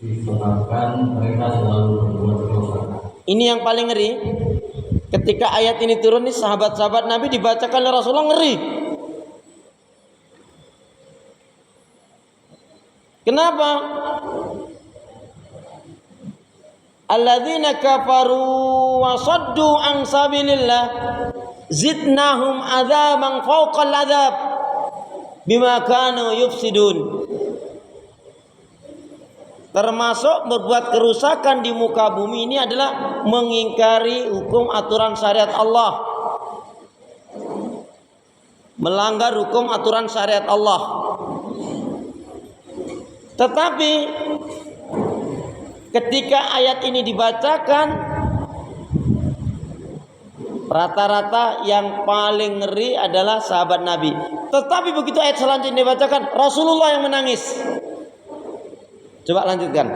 disebabkan mereka selalu berbuat dosa. Ini yang paling ngeri. Ketika ayat ini turun nih, sahabat-sahabat Nabi dibacakan oleh Rasulullah ngeri. Kenapa? Alladzina kafaru wa saddu an sabilillah zidnahum adzaban fawqal adzab bima kanu yufsidun. Termasuk berbuat kerusakan di muka bumi ini adalah mengingkari hukum aturan syariat Allah, melanggar hukum aturan syariat Allah. Tetapi ketika ayat ini dibacakan, rata-rata yang paling ngeri adalah sahabat Nabi. Tetapi begitu ayat selanjutnya dibacakan, Rasulullah yang menangis. Coba lanjutkan.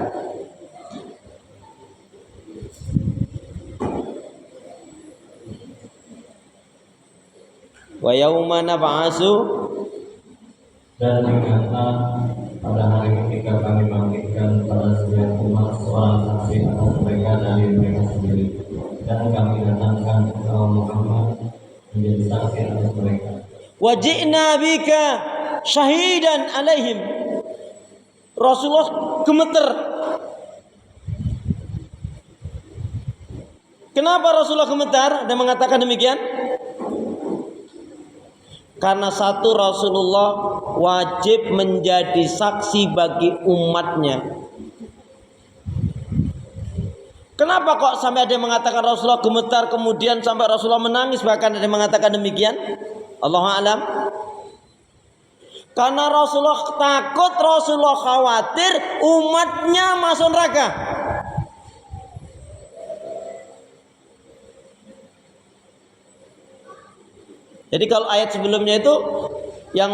Wa yauma nab'atsu, dan ternyata pada hari ketika kami bangkitkan pada setiap umat seorang saksi atas mereka dari mereka sendiri, dan kami datangkan engkau Muhammad menjadi saksi atas mereka. wa ji'na bika syahidan alaihim. Rasulullah gemeter. Kenapa Rasulullah gemetar dan mengatakan demikian? Karena satu, Rasulullah wajib menjadi saksi bagi umatnya. Kenapa kok sampai ada yang mengatakan Rasulullah gemetar, kemudian sampai Rasulullah menangis, bahkan ada yang mengatakan demikian? Allahu a'lam. Karena Rasulullah takut, Rasulullah khawatir umatnya masuk neraka. Jadi kalau ayat sebelumnya itu yang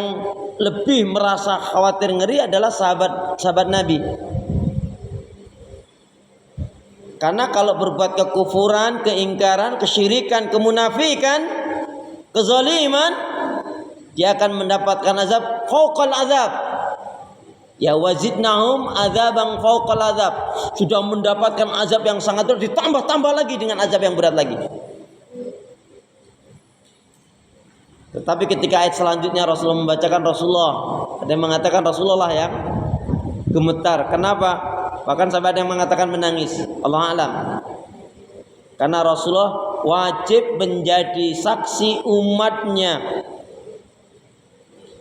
lebih merasa khawatir ngeri adalah sahabat Nabi. Karena kalau berbuat kekufuran, keingkaran, kesyirikan, kemunafikan, kezaliman, dia akan mendapatkan azab fauqal azab. Ya wazidnahum azaban fauqal azab. Sudah mendapatkan azab yang sangat berat, ditambah-tambah lagi dengan azab yang berat lagi. Tetapi ketika ayat selanjutnya Rasulullah membacakan, Rasulullah, ada yang mengatakan Rasulullah yang gemetar. Kenapa? Bahkan sampai ada yang mengatakan menangis. Allah alam. Karena Rasulullah wajib menjadi saksi umatnya.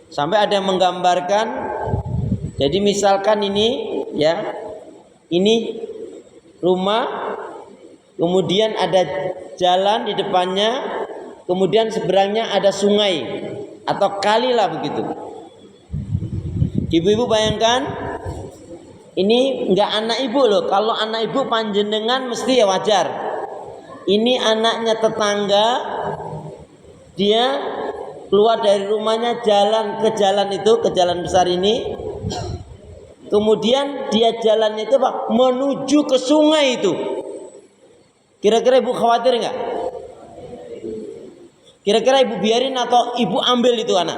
Sampai ada yang menggambarkan, jadi misalkan ini ya, ini rumah, kemudian ada jalan di depannya, kemudian seberangnya ada sungai atau kali lah begitu. Ibu-ibu bayangkan, ini enggak anak ibu loh. Kalau anak ibu panjenengan mesti ya wajar. Ini anaknya tetangga, dia keluar dari rumahnya, jalan ke jalan itu, ke jalan besar ini. Kemudian dia jalannya itu Pak, menuju ke sungai itu. Kira-kira ibu khawatir enggak? Kira-kira ibu biarin atau ibu ambil itu anak?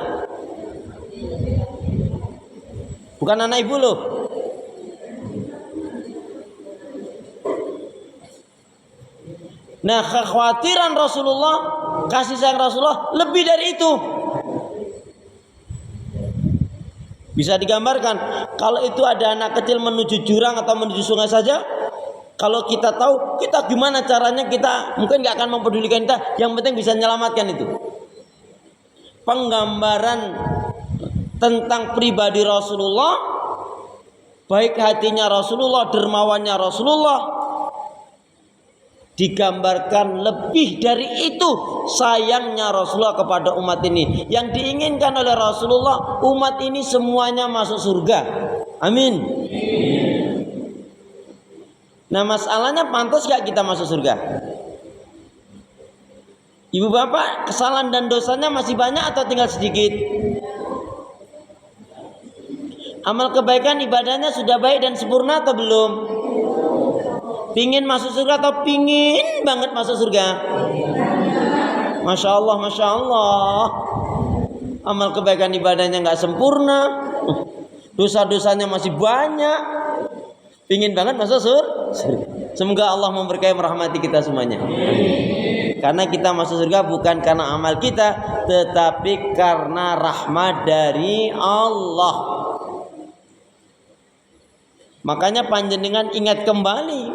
Bukan anak ibu loh. Nah, kekhawatiran Rasulullah, kasih sayang Rasulullah lebih dari itu. Bisa digambarkan, kalau itu ada anak kecil menuju jurang atau menuju sungai saja, kalau kita tahu, kita gimana caranya, kita mungkin gak akan mempedulikan kita, yang penting bisa menyelamatkan itu. Penggambaran tentang pribadi Rasulullah, baik hatinya Rasulullah, dermawannya Rasulullah, digambarkan lebih dari itu sayangnya Rasulullah kepada umat ini. Yang diinginkan oleh Rasulullah, umat ini semuanya masuk surga. Amin. Nah, masalahnya pantas gak kita masuk surga? Ibu bapak, kesalahan dan dosanya masih banyak atau tinggal sedikit? Amal kebaikan ibadahnya sudah baik dan sempurna atau belum? Pingin masuk surga atau pingin banget masuk surga? Masya Allah, Masya Allah. Amal kebaikan ibadahnya gak sempurna, dosa-dosanya masih banyak. Pingin banget masuk surga. Semoga Allah memberkahi merahmati kita semuanya. Karena kita masuk surga bukan karena amal kita, tetapi karena rahmat dari Allah. Makanya panjenengan ingat kembali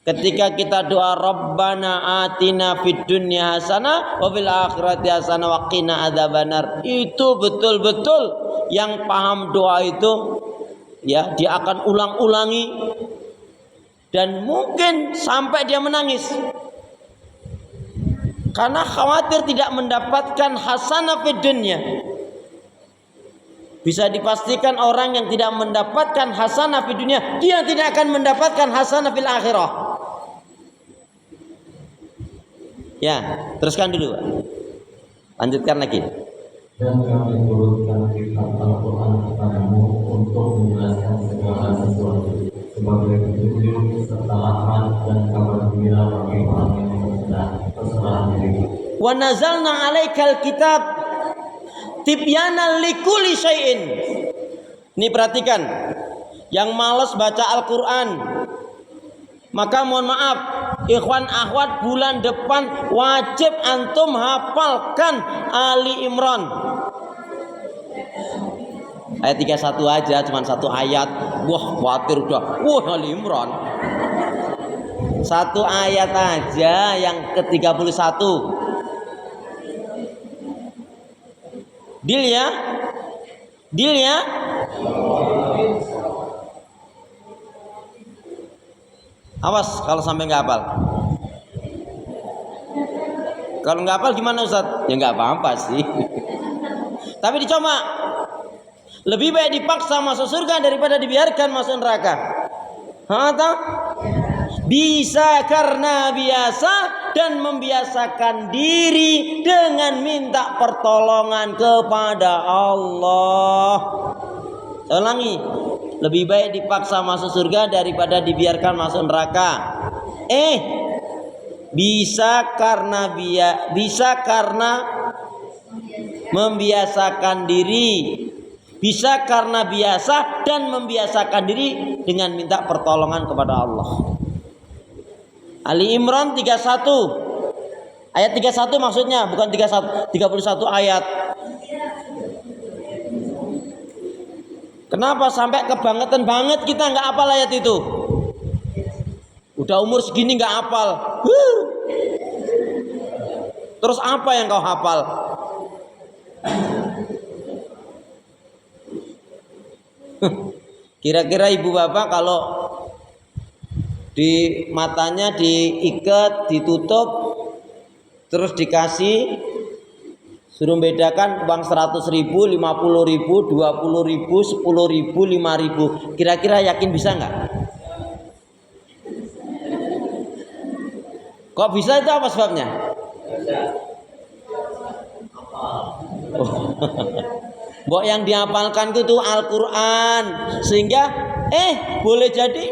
ketika kita doa Rabbana atina fid dunya hasanah wa fil akhirati hasanah wa qina adzabannar. Itu betul-betul yang paham doa itu ya, dia akan ulang-ulangi dan mungkin sampai dia menangis karena khawatir tidak mendapatkan hasanah fid dunya. Bisa dipastikan orang yang tidak mendapatkan hasanah fid dunya, dia tidak akan mendapatkan hasanah fil akhirah. Ya, teruskan dulu, lanjutkan lagi. Dan kami turunkan kitab Al-Quran kepadamu untuk menjelaskan segala sesuatu sebagai petunjuk serta rahmat dan kabar gembira bagi orang yang terserah diri. Wa nazalna 'alaikal kitab tibyana likulli syai'in. Ini perhatikan, yang malas baca Al-Quran, maka mohon maaf, ikhwan akhwat, bulan depan wajib antum hafalkan Ali Imran. Ayat 31 aja, cuma satu ayat. Wah, khawatir udah. Wah, Ali Imran. Satu ayat aja yang ke-31. Deal ya? Deal ya? Awas kalau sampai nggak hafal. Kalau nggak hafal gimana Ustaz? Ya nggak apa-apa sih. Tapi dicoba. Lebih baik dipaksa masuk surga daripada dibiarkan masuk neraka. Atau bisa karena biasa dan membiasakan diri dengan minta pertolongan kepada Allah. Saya ulangi, lebih baik dipaksa masuk surga daripada dibiarkan masuk neraka. Bisa karena membiasakan diri. Bisa karena biasa dan membiasakan diri dengan minta pertolongan kepada Allah. Ali Imran 31 ayat 31 maksudnya, bukan 31 ayat. Kenapa sampai kebangetan banget kita nggak hafal ayat itu? Udah umur segini nggak hafal. Terus apa yang kau hafal? Kira-kira ibu bapak kalau di matanya diikat, ditutup, terus dikasih, suruh bedakan uang 100.000, 50.000, 20.000, 10.000, 5.000. Kira-kira yakin bisa nggak? Kok bisa, itu apa sebabnya? Mbok yang dihafalkan itu Al-Quran, sehingga boleh jadi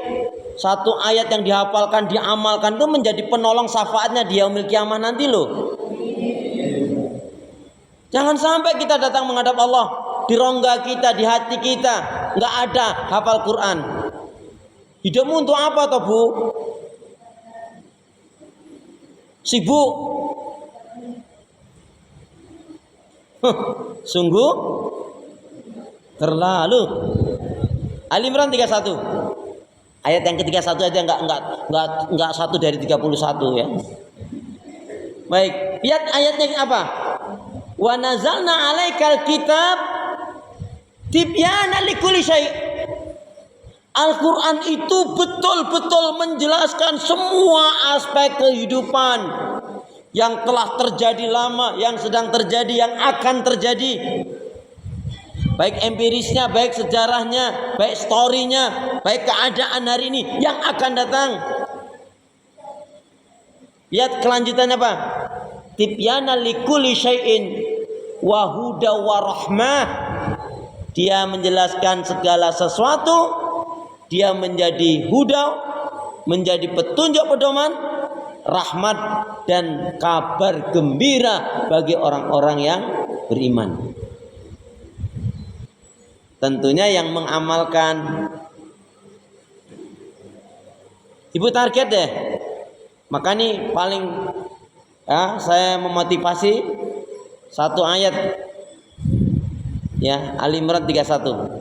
satu ayat yang dihafalkan, diamalkan itu menjadi penolong syafaatnya di yaumil kiamah nanti loh. Jangan sampai kita datang menghadap Allah, di rongga kita, di hati kita nggak ada hafal Quran. Hidupmu untuk apa toh Bu? Sibuk? Sungguh terlalu. Ali Imran 31 ayat yang ke-31 aja, enggak satu dari 31 ya. Baik, lihat ayatnya apa? Wa nazalna 'alaikal kitab tibyana likulli syai'. Al-Quran itu betul-betul menjelaskan semua aspek kehidupan yang telah terjadi lama, yang sedang terjadi, yang akan terjadi. Baik empirisnya, baik sejarahnya, baik storynya, baik keadaan hari ini yang akan datang. Lihat kelanjutannya apa? Tibyana likulli syai'in wa huda wa rahmah. Dia menjelaskan segala sesuatu, dia menjadi huda, menjadi petunjuk pedoman, rahmat dan kabar gembira bagi orang-orang yang beriman. Tentunya yang mengamalkan Ibu target deh. Maka nih paling saya memotivasi satu ayat ya, Ali Imran 31.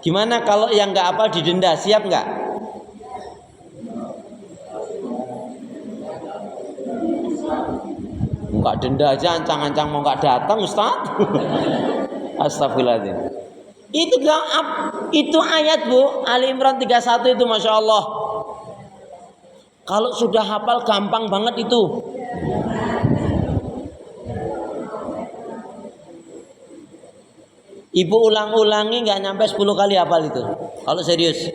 Gimana kalau yang nggak hafal didenda? Siap nggak? Nggak denda aja, ancang-ancang mau nggak datang, Ustaz. Astagfirullahaladzim. Itu ayat Bu, Ali Imran 31 itu Masya Allah. Kalau sudah hafal gampang banget itu. Ibu ulang-ulangi nggak nyampe 10 kali hafal itu. Kalau serius.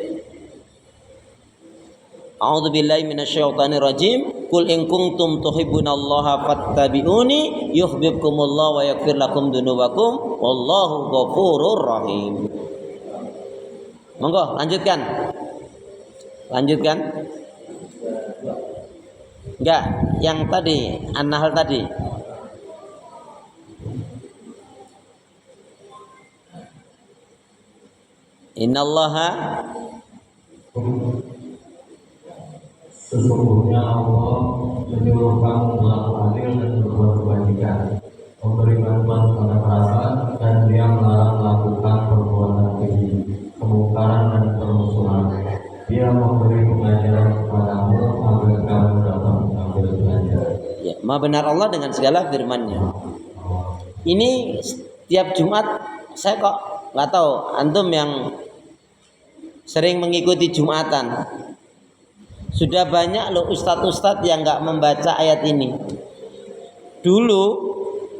A'udzubillahi minasyaitonirrajim. Qul in kuntum tuhibbunallaha fattabi'uni yuhibbukumullahu wa yaghfir lakum dzunubakum wallahu ghafurur rahim. Monggo lanjutkan. Lanjutkan. Enggak, yang tadi An-Nahl tadi. Innallaha sesungguhnya Allah menyuruh kamu melakukan adil dan berbuat kebajikan, memberi bantuan kepada kerabat, dan Dia melarang melakukan perbuatan keji, kemungkaran dan permusuhan. Dia memberi pengajaran kepadamu agar kamu dapat mengambil pelajaran. Ya, Maha benar Allah dengan segala firman-Nya. Ini setiap Jumat saya kok nggak tahu antum yang sering mengikuti Jumatan. Sudah banyak loh ustadz-ustadz yang nggak membaca ayat ini. Dulu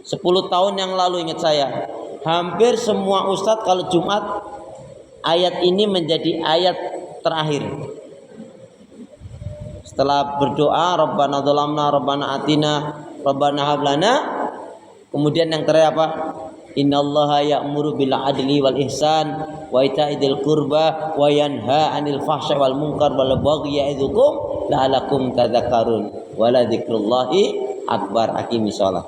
10 tahun yang lalu ingat saya, hampir semua ustadz kalau Jumat ayat ini menjadi ayat terakhir. Setelah berdoa Rabbana dzalamna Rabbana atina Rabbana hablana, kemudian yang terakhir apa? Innallaha ya'muru bil adli wal ihsan wa ita'idil qurba wa yanha 'anil fahsya'i wal munkar wal baghi ya'idzukum la'alakum tadhakkarun wa la dzikrullahi akbar. Aqimis shalah.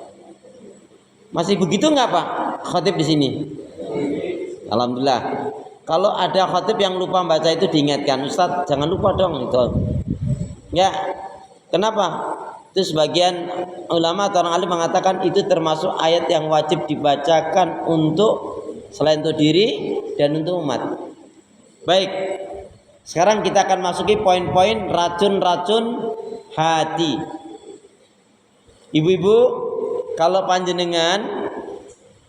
Masih begitu enggak Pak khatib di sini? Alhamdulillah. Kalau ada khatib yang lupa baca itu diingatkan, Ustaz jangan lupa dong itu. Ya. Kenapa? Itu sebagian ulama atau orang alim mengatakan itu termasuk ayat yang wajib dibacakan untuk selain untuk diri dan untuk umat. Baik, sekarang kita akan masuki poin-poin racun-racun hati. Ibu-ibu, kalau panjenengan